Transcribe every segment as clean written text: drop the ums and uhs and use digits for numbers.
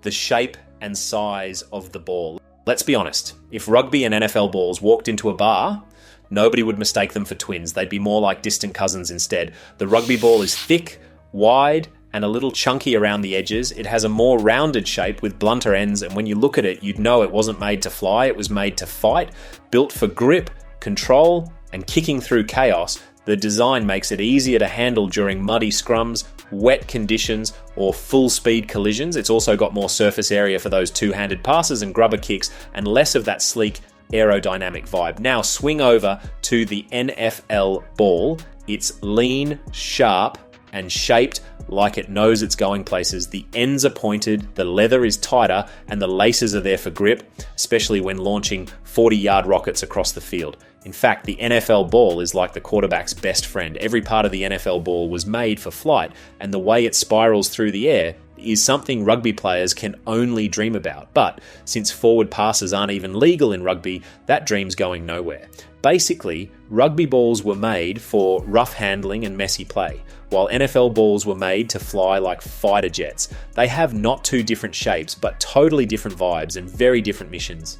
the shape and size of the ball. Let's be honest, if rugby and NFL balls walked into a bar, nobody would mistake them for twins. They'd be more like distant cousins instead. The rugby ball is thick, wide, and a little chunky around the edges. It has a more rounded shape with blunter ends, and when you look at it, you'd know it wasn't made to fly, it was made to fight. Built for grip, control, and kicking through chaos, the design makes it easier to handle during muddy scrums, wet conditions, or full-speed collisions. It's also got more surface area for those two-handed passes and grubber kicks, and less of that sleek aerodynamic vibe. Now swing over to the NFL ball. It's lean, sharp, and shaped like it knows it's going places. The ends are pointed, the leather is tighter, and the laces are there for grip, especially when launching 40-yard rockets across the field. In fact, the NFL ball is like the quarterback's best friend. Every part of the NFL ball was made for flight, and the way it spirals through the air is something rugby players can only dream about. But since forward passes aren't even legal in rugby, that dream's going nowhere. Basically, rugby balls were made for rough handling and messy play, while NFL balls were made to fly like fighter jets. They have not two different shapes, but totally different vibes and very different missions.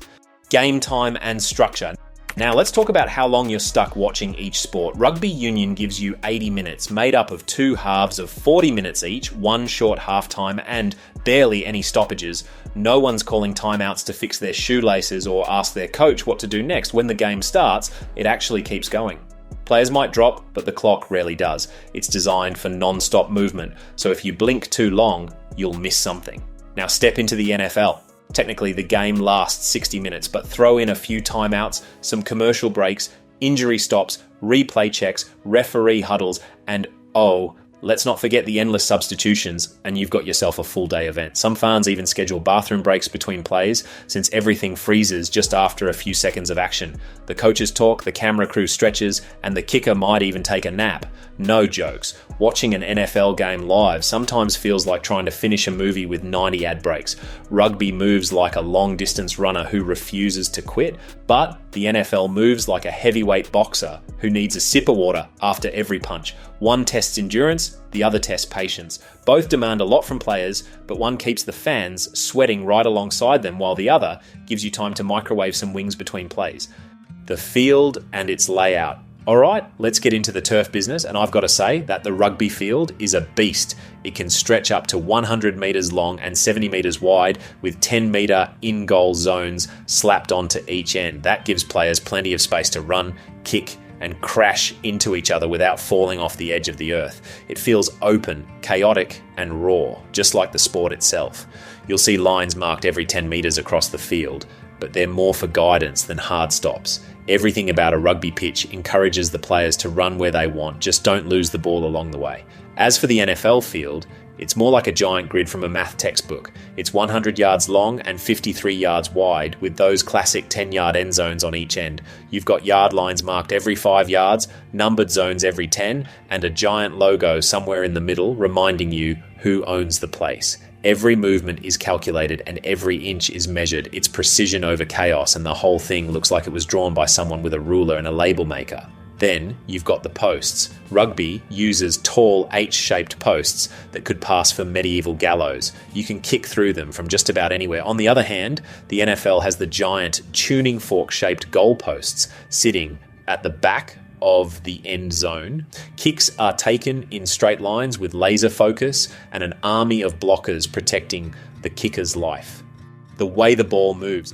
Game time and structure. Now let's talk about how long you're stuck watching each sport. Rugby Union gives you 80 minutes, made up of two halves of 40 minutes each, one short halftime, and barely any stoppages. No one's calling timeouts to fix their shoelaces or ask their coach what to do next. When the game starts, it actually keeps going. Players might drop, but the clock rarely does. It's designed for non-stop movement, so if you blink too long, you'll miss something. Now step into the NFL. Technically, the game lasts 60 minutes, but throw in a few timeouts, some commercial breaks, injury stops, replay checks, referee huddles, and let's not forget the endless substitutions, and you've got yourself a full-day event. Some fans even schedule bathroom breaks between plays, since everything freezes just after a few seconds of action. The coaches talk, the camera crew stretches, and the kicker might even take a nap. No jokes. Watching an NFL game live sometimes feels like trying to finish a movie with 90 ad breaks. Rugby moves like a long-distance runner who refuses to quit, but the NFL moves like a heavyweight boxer who needs a sip of water after every punch. One tests endurance, the other tests patience. Both demand a lot from players, but one keeps the fans sweating right alongside them, while the other gives you time to microwave some wings between plays. The field and its layout. Alright, let's get into the turf business, and I've got to say that the rugby field is a beast. It can stretch up to 100 metres long and 70 metres wide with 10 metre in-goal zones slapped onto each end. That gives players plenty of space to run, kick, and crash into each other without falling off the edge of the earth. It feels open, chaotic, and raw, just like the sport itself. You'll see lines marked every 10 metres across the field, but they're more for guidance than hard stops. Everything about a rugby pitch encourages the players to run where they want, just don't lose the ball along the way. As for the NFL field, it's more like a giant grid from a math textbook. It's 100 yards long and 53 yards wide, with those classic 10-yard end zones on each end. You've got yard lines marked every 5 yards, numbered zones every 10, and a giant logo somewhere in the middle reminding you who owns the place. Every movement is calculated and every inch is measured. It's precision over chaos, and the whole thing looks like it was drawn by someone with a ruler and a label maker. Then you've got the posts. Rugby uses tall H-shaped posts that could pass for medieval gallows. You can kick through them from just about anywhere. On the other hand, the NFL has the giant tuning fork-shaped goalposts sitting at the back of the end zone. Kicks are taken in straight lines with laser focus and an army of blockers protecting the kicker's life. The way the ball moves.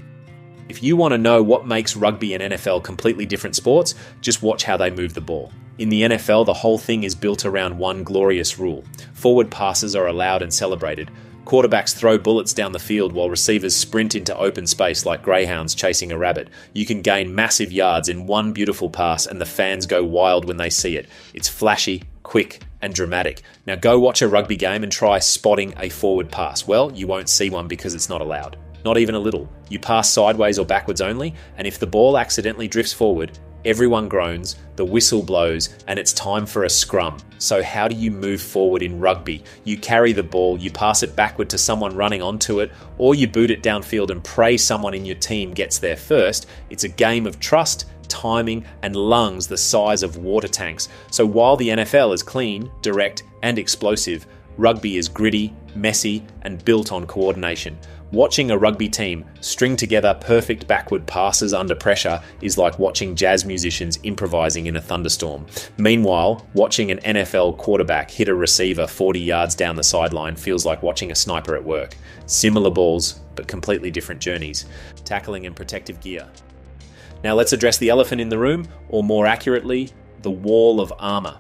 If you want to know what makes rugby and NFL completely different sports, just watch how they move the ball. In the NFL, the whole thing is built around one glorious rule. Forward passes are allowed and celebrated. Quarterbacks throw bullets down the field while receivers sprint into open space like greyhounds chasing a rabbit. You can gain massive yards in one beautiful pass, and the fans go wild when they see it. It's flashy, quick, and dramatic. Now go watch a rugby game and try spotting a forward pass. Well, you won't see one because it's not allowed. Not even a little. You pass sideways or backwards only, and if the ball accidentally drifts forward, everyone groans, the whistle blows, and it's time for a scrum. So how do you move forward in rugby? You carry the ball, you pass it backward to someone running onto it, or you boot it downfield and pray someone in your team gets there first. It's a game of trust, timing, and lungs the size of water tanks. So while the NFL is clean, direct, and explosive, Rugby is gritty, messy, and built on coordination. Watching a rugby team string together perfect backward passes under pressure is like watching jazz musicians improvising in a thunderstorm. Meanwhile, watching an NFL quarterback hit a receiver 40 yards down the sideline feels like watching a sniper at work. Similar balls, but completely different journeys. Tackling and protective gear. Now let's address the elephant in the room, or more accurately, the wall of armour.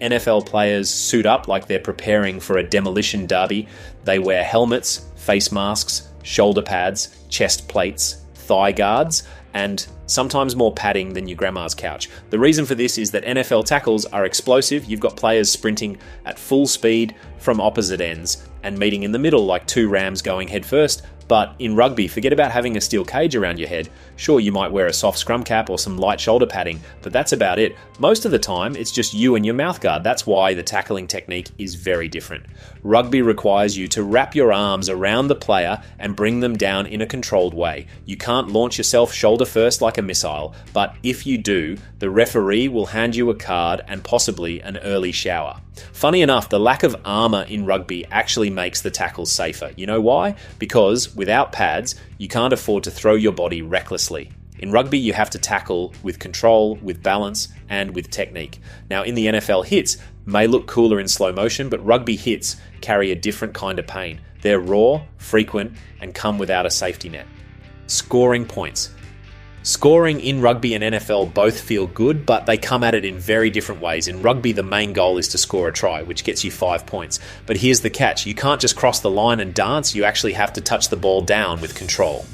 NFL players suit up like they're preparing for a demolition derby. They wear helmets, face masks, shoulder pads, chest plates, thigh guards, and sometimes more padding than your grandma's couch. The reason for this is that NFL tackles are explosive. You've got players sprinting at full speed from opposite ends and meeting in the middle like two rams going head first. But in rugby, forget about having a steel cage around your head. Sure, you might wear a soft scrum cap or some light shoulder padding, but that's about it. Most of the time, it's just you and your mouthguard. That's why the tackling technique is very different. Rugby requires you to wrap your arms around the player and bring them down in a controlled way. You can't launch yourself shoulder first like a missile, but if you do, the referee will hand you a card and possibly an early shower. Funny enough, the lack of armour in rugby actually makes the tackles safer. You know why? Because without pads, you can't afford to throw your body recklessly. In rugby, you have to tackle with control, with balance, and with technique. Now, in the NFL, hits may look cooler in slow motion, but rugby hits carry a different kind of pain. They're raw, frequent, and come without a safety net. Scoring points. Scoring in rugby and NFL both feel good, but they come at it in very different ways. In rugby, the main goal is to score a try, which gets you 5 points. But here's the catch. You can't just cross the line and dance. You actually have to touch the ball down with control.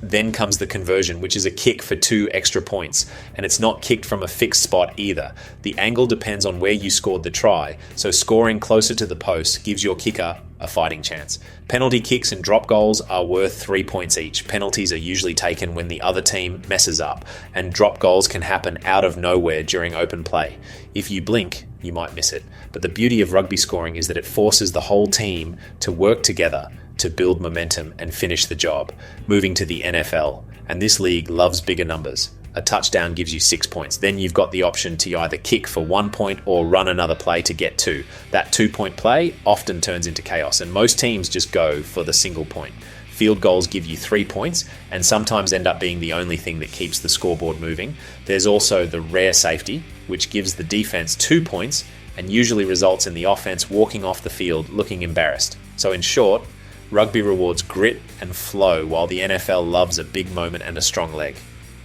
Then comes the conversion, which is a kick for 2 extra points. And it's not kicked from a fixed spot either. The angle depends on where you scored the try, so scoring closer to the post gives your kicker a fighting chance. Penalty kicks and drop goals are worth 3 points each. Penalties are usually taken when the other team messes up, and drop goals can happen out of nowhere during open play. If you blink, you might miss it. But the beauty of rugby scoring is that it forces the whole team to work together to build momentum and finish the job. Moving to the NFL, and this league loves bigger numbers. A touchdown gives you 6 points. Then you've got the option to either kick for 1 point or run another play to get 2. That 2-point play often turns into chaos, and most teams just go for the single point. Field goals give you 3 points and sometimes end up being the only thing that keeps the scoreboard moving. There's also the rare safety, which gives the defense 2 points and usually results in the offense walking off the field looking embarrassed. So in short, rugby rewards grit and flow, while the NFL loves a big moment and a strong leg.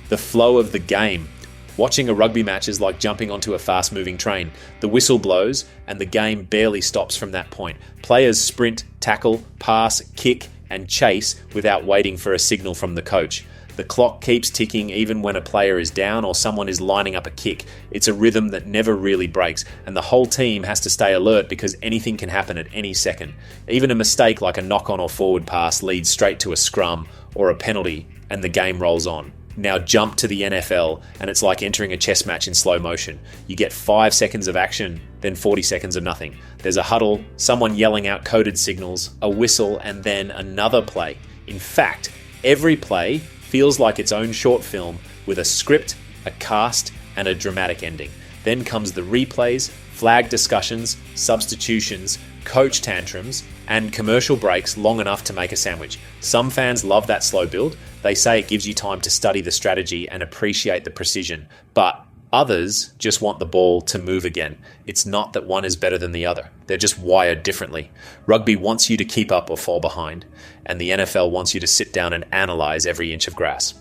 The flow of the game. Watching a rugby match is like jumping onto a fast-moving train. The whistle blows, and the game barely stops from that point. Players sprint, tackle, pass, kick, and chase without waiting for a signal from the coach. The clock keeps ticking even when a player is down or someone is lining up a kick. It's a rhythm that never really breaks, and the whole team has to stay alert because anything can happen at any second. Even a mistake like a knock-on or forward pass leads straight to a scrum or a penalty, and the game rolls on. Now jump to the NFL, and it's like entering a chess match in slow motion. You get 5 seconds of action, then 40 seconds of nothing. There's a huddle, someone yelling out coded signals, a whistle, and then another play. In fact, every play feels like its own short film with a script, a cast, and a dramatic ending. Then comes the replays, flag discussions, substitutions, coach tantrums, and commercial breaks long enough to make a sandwich. Some fans love that slow build. They say it gives you time to study the strategy and appreciate the precision, but others just want the ball to move again. It's not that one is better than the other. They're just wired differently. Rugby wants you to keep up or fall behind, and the NFL wants you to sit down and analyze every inch of grass.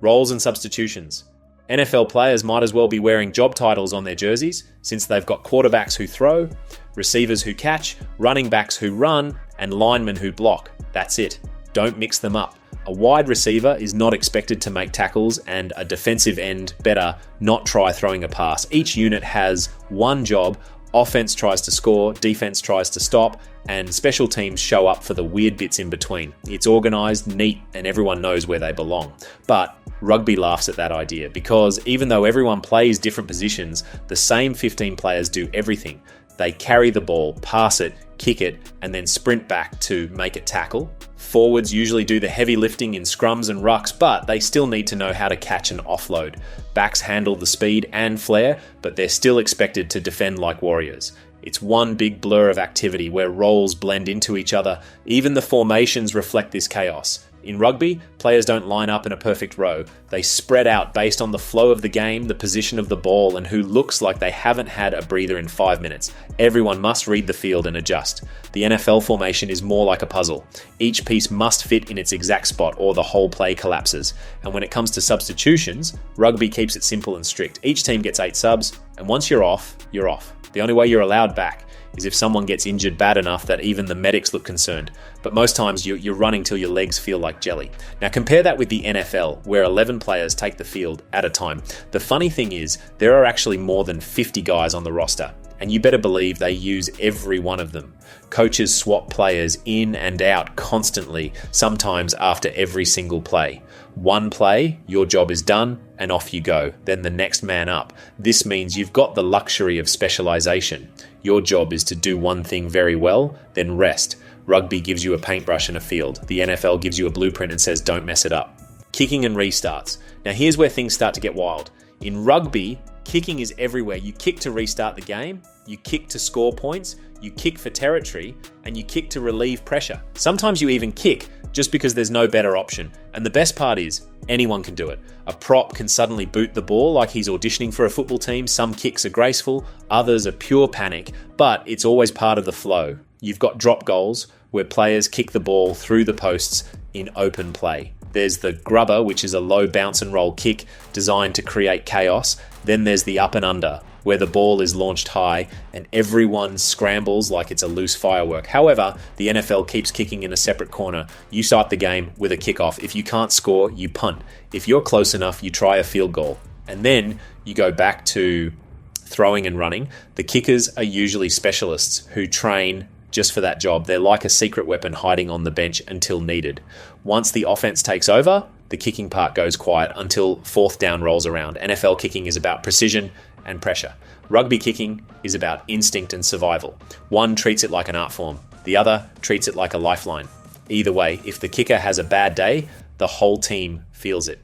Roles and substitutions. NFL players might as well be wearing job titles on their jerseys, since they've got quarterbacks who throw, receivers who catch, running backs who run, and linemen who block. That's it. Don't mix them up. A wide receiver is not expected to make tackles, and a defensive end better not try throwing a pass. Each unit has one job. Offense tries to score, defense tries to stop, and special teams show up for the weird bits in between. It's organized, neat, and everyone knows where they belong. But rugby laughs at that idea, because even though everyone plays different positions, the same 15 players do everything. They carry the ball, pass it, kick it, and then sprint back to make it tackle. Forwards usually do the heavy lifting in scrums and rucks, but they still need to know how to catch and offload. Backs handle the speed and flair, but they're still expected to defend like warriors. It's one big blur of activity where roles blend into each other. Even the formations reflect this chaos. In rugby, players don't line up in a perfect row. They spread out based on the flow of the game, the position of the ball, and who looks like they haven't had a breather in 5 minutes. Everyone must read the field and adjust. The NFL formation is more like a puzzle. Each piece must fit in its exact spot or the whole play collapses. And when it comes to substitutions, rugby keeps it simple and strict. Each team gets 8 subs, and once you're off, you're off. The only way you're allowed back is if someone gets injured bad enough that even the medics look concerned. But most times you're running till your legs feel like jelly. Now compare that with the NFL, where 11 players take the field at a time. The funny thing is, there are actually more than 50 guys on the roster, and you better believe they use every one of them. Coaches swap players in and out constantly, sometimes after every single play. One play, your job is done, and off you go. Then the next man up. This means you've got the luxury of specialization. Your job is to do one thing very well, then rest. Rugby gives you a paintbrush and a field. The NFL gives you a blueprint and says don't mess it up. Kicking and restarts. Now here's where things start to get wild. In rugby, kicking is everywhere. You kick to restart the game, you kick to score points, you kick for territory, and you kick to relieve pressure. Sometimes you even kick just because there's no better option. And the best part is, anyone can do it. A prop can suddenly boot the ball like he's auditioning for a football team. Some kicks are graceful, others are pure panic, but it's always part of the flow. You've got drop goals where players kick the ball through the posts in open play. There's the grubber, which is a low bounce and roll kick designed to create chaos. Then there's the up and under, where the ball is launched high and everyone scrambles like it's a loose firework. However, the NFL keeps kicking in a separate corner. You start the game with a kickoff. If you can't score, you punt. If you're close enough, you try a field goal. And then you go back to throwing and running. The kickers are usually specialists who train just for that job. They're like a secret weapon hiding on the bench until needed. Once the offense takes over, the kicking part goes quiet until fourth down rolls around. NFL kicking is about precision and pressure. Rugby kicking is about instinct and survival. One treats it like an art form. The other treats it like a lifeline. Either way, if the kicker has a bad day, the whole team feels it.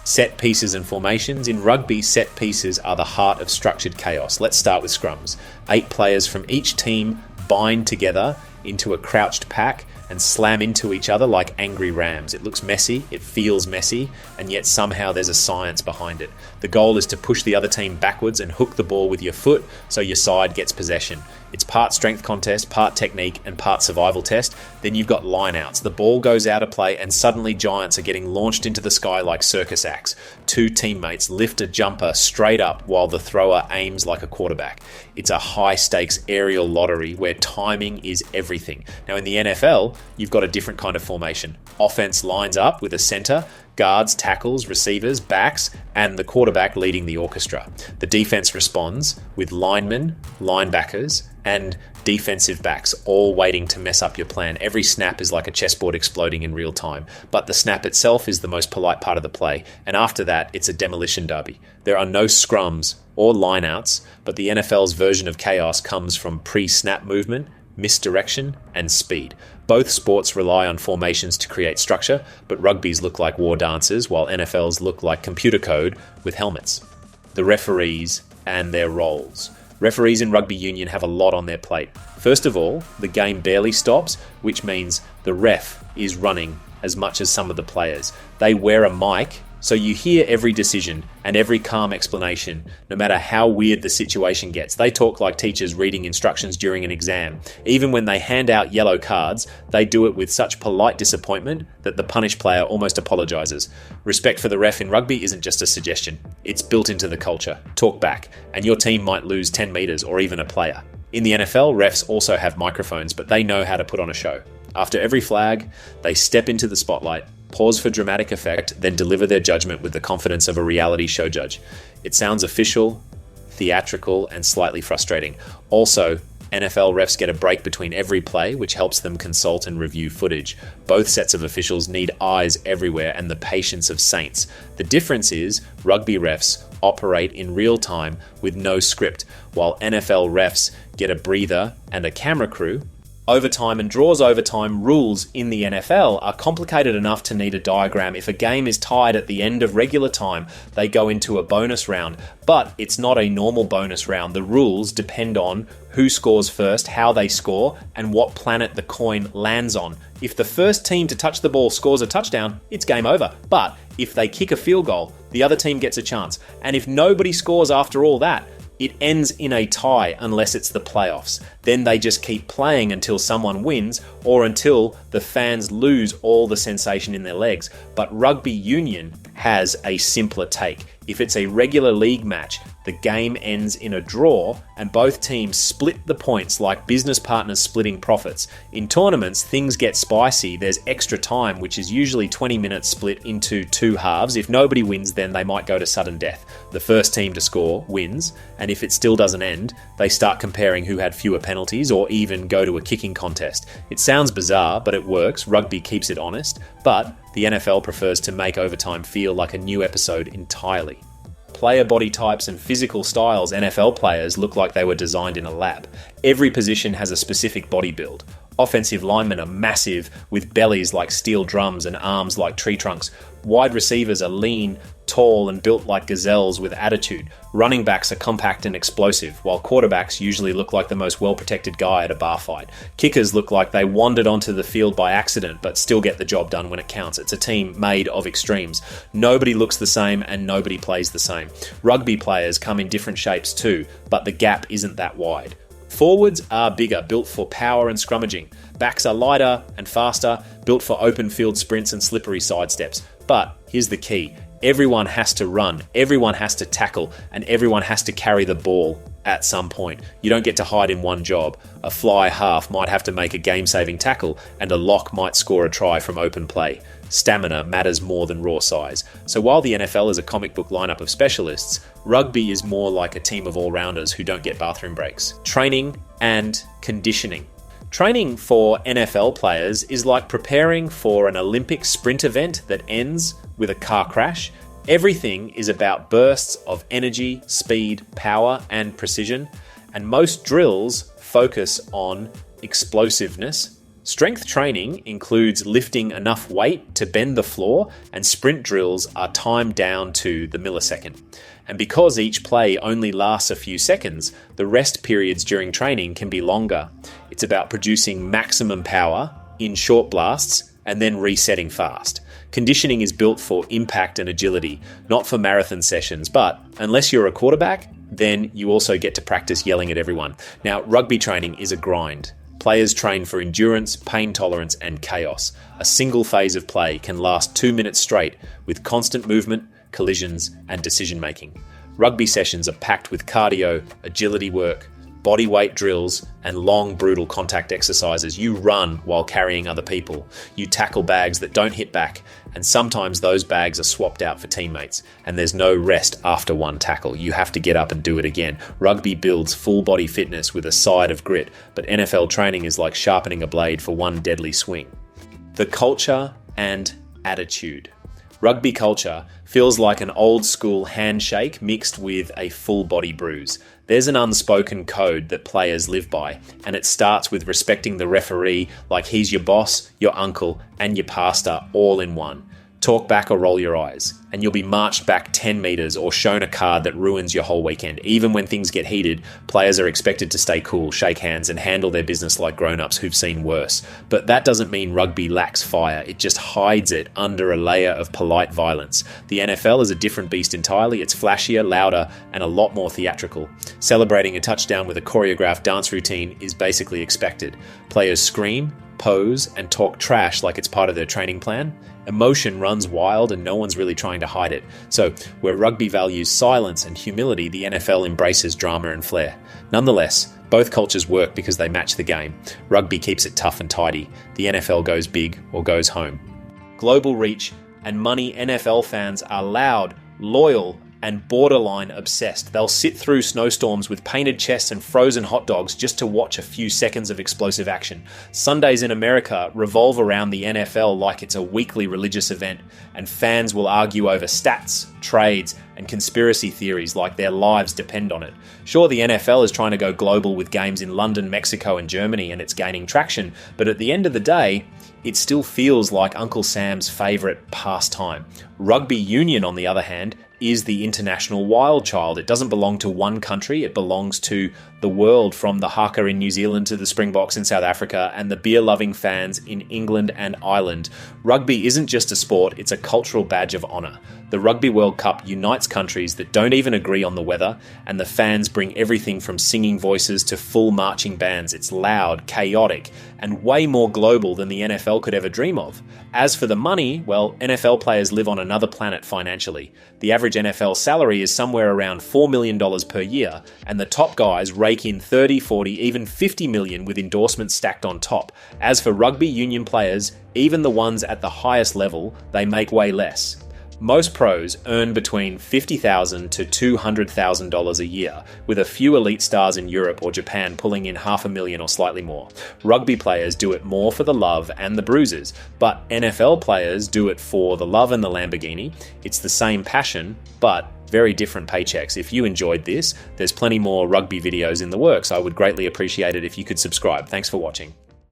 Set pieces and formations. In rugby, set pieces are the heart of structured chaos. Let's start with scrums. 8 players from each team bind together into a crouched pack and slam into each other like angry rams. It looks messy, it feels messy, and yet somehow there's a science behind it. The goal is to push the other team backwards and hook the ball with your foot so your side gets possession. It's part strength contest, part technique, and part survival test. Then you've got lineouts. The ball goes out of play and suddenly giants are getting launched into the sky like circus acts. 2 teammates lift a jumper straight up while the thrower aims like a quarterback. It's a high-stakes aerial lottery where timing is everything. Now in the NFL, you've got a different kind of formation. Offense lines up with a center, guards, tackles, receivers, backs, and the quarterback leading the orchestra. The defense responds with linemen, linebackers, and defensive backs all waiting to mess up your plan. Every snap is like a chessboard exploding in real time, but the snap itself is the most polite part of the play, and after that, it's a demolition derby. There are no scrums or lineouts, but the NFL's version of chaos comes from pre-snap movement, misdirection, and speed. Both sports rely on formations to create structure, but rugby's look like war dances, while NFL's look like computer code with helmets. The referees and their roles. Referees in rugby union have a lot on their plate. First of all, the game barely stops, which means the ref is running as much as some of the players. They wear a mic, so you hear every decision and every calm explanation, no matter how weird the situation gets. They talk like teachers reading instructions during an exam. Even when they hand out yellow cards, they do it with such polite disappointment that the punished player almost apologizes. Respect for the ref in rugby isn't just a suggestion. It's built into the culture. Talk back, and your team might lose 10 meters or even a player. In the NFL, refs also have microphones, but they know how to put on a show. After every flag, they step into the spotlight, pause for dramatic effect, then deliver their judgment with the confidence of a reality show judge. It sounds official, theatrical, and slightly frustrating. Also, NFL refs get a break between every play, which helps them consult and review footage. Both sets of officials need eyes everywhere and the patience of saints. The difference is, rugby refs operate in real time with no script, while NFL refs get a breather and a camera crew Overtime and draws overtime rules in the NFL are complicated enough to need a diagram. If a game is tied at the end of regular time, they go into a bonus round, but it's not a normal bonus round. The rules depend on who scores first, how they score, and what planet the coin lands on. If the first team to touch the ball scores a touchdown, it's game over. But if they kick a field goal, the other team gets a chance. And if nobody scores after all that, it ends in a tie unless it's the playoffs. Then they just keep playing until someone wins or until the fans lose all the sensation in their legs. But rugby union has a simpler take. If it's a regular league match, the game ends in a draw and both teams split the points like business partners splitting profits. In tournaments, things get spicy. There's extra time, which is usually 20 minutes split into two halves. If nobody wins, then they might go to sudden death. The first team to score wins, and if it still doesn't end, they start comparing who had fewer penalties or even go to a kicking contest. It sounds bizarre, but it works. Rugby keeps it honest, but the NFL prefers to make overtime feel like a new episode entirely. Player body types and physical styles, NFL players look like they were designed in a lab. Every position has a specific body build. Offensive linemen are massive with bellies like steel drums and arms like tree trunks. Wide receivers are lean, tall and built like gazelles with attitude. Running backs are compact and explosive, while quarterbacks usually look like the most well-protected guy at a bar fight. Kickers look like they wandered onto the field by accident but still get the job done when it counts. It's a team made of extremes. Nobody looks the same and nobody plays the same. Rugby players come in different shapes too, but the gap isn't that wide. Forwards are bigger, built for power and scrummaging. Backs are lighter and faster, built for open field sprints and slippery sidesteps. But here's the key. Everyone has to run, everyone has to tackle, and everyone has to carry the ball at some point. You don't get to hide in one job. A fly half might have to make a game-saving tackle, and a lock might score a try from open play. Stamina matters more than raw size. So while the NFL is a comic book lineup of specialists, rugby is more like a team of all-rounders who don't get bathroom breaks. Training and conditioning. Training for NFL players is like preparing for an Olympic sprint event that ends with a car crash. Everything is about bursts of energy, speed, power, and precision, and most drills focus on explosiveness. Strength training includes lifting enough weight to bend the floor, and sprint drills are timed down to the millisecond. And because each play only lasts a few seconds, the rest periods during training can be longer. It's about producing maximum power in short blasts and then resetting fast. Conditioning is built for impact and agility, not for marathon sessions, but unless you're a quarterback, then you also get to practice yelling at everyone. Now, rugby training is a grind. Players train for endurance, pain tolerance, and chaos. A single phase of play can last 2 minutes straight with constant movement, collisions, and decision-making. Rugby sessions are packed with cardio, agility work, body weight drills, and long, brutal contact exercises. You run while carrying other people. You tackle bags that don't hit back, and sometimes those bags are swapped out for teammates, and there's no rest after one tackle. You have to get up and do it again. Rugby builds full body fitness with a side of grit, but NFL training is like sharpening a blade for one deadly swing. The culture and attitude. Rugby culture feels like an old school handshake mixed with a full body bruise. There's an unspoken code that players live by, and it starts with respecting the referee like he's your boss, your uncle, and your pastor all in one. Talk back or roll your eyes, and you'll be marched back 10 meters or shown a card that ruins your whole weekend. Even when things get heated, players are expected to stay cool, shake hands, and handle their business like grown-ups who've seen worse. But that doesn't mean rugby lacks fire. It just hides it under a layer of polite violence. The NFL is a different beast entirely. It's flashier, louder, and a lot more theatrical. Celebrating a touchdown with a choreographed dance routine is basically expected. Players scream, pose, and talk trash like it's part of their training plan. Emotion runs wild and no one's really trying to hide it. So, where rugby values silence and humility, the NFL embraces drama and flair. Nonetheless, both cultures work because they match the game. Rugby keeps it tough and tidy. The NFL goes big or goes home. Global reach and money. NFL fans are loud, loyal, and borderline obsessed. They'll sit through snowstorms with painted chests and frozen hot dogs just to watch a few seconds of explosive action. Sundays in America revolve around the NFL like it's a weekly religious event, and fans will argue over stats, trades, and conspiracy theories like their lives depend on it. Sure, the NFL is trying to go global with games in London, Mexico, and Germany, and it's gaining traction, but at the end of the day, it still feels like Uncle Sam's favourite pastime. Rugby union, on the other hand, is the international wild child. It doesn't belong to one country, it belongs to the world, from the haka in New Zealand to the Springboks in South Africa and the beer-loving fans in England and Ireland. Rugby isn't just a sport, it's a cultural badge of honour. The Rugby World Cup unites countries that don't even agree on the weather, and the fans bring everything from singing voices to full marching bands. It's loud, chaotic, and way more global than the NFL could ever dream of. As for the money, well, NFL players live on another planet financially. The average NFL salary is somewhere around $4 million per year, and the top guys rake in 30, 40, even 50 million with endorsements stacked on top. As for rugby union players, even the ones at the highest level, they make way less. Most pros earn between $50,000 to $200,000 a year, with a few elite stars in Europe or Japan pulling in $500,000 or slightly more. Rugby players do it more for the love and the bruises, but NFL players do it for the love and the Lamborghini. It's the same passion, but very different paychecks. If you enjoyed this, there's plenty more rugby videos in the works. I would greatly appreciate it if you could subscribe. Thanks for watching.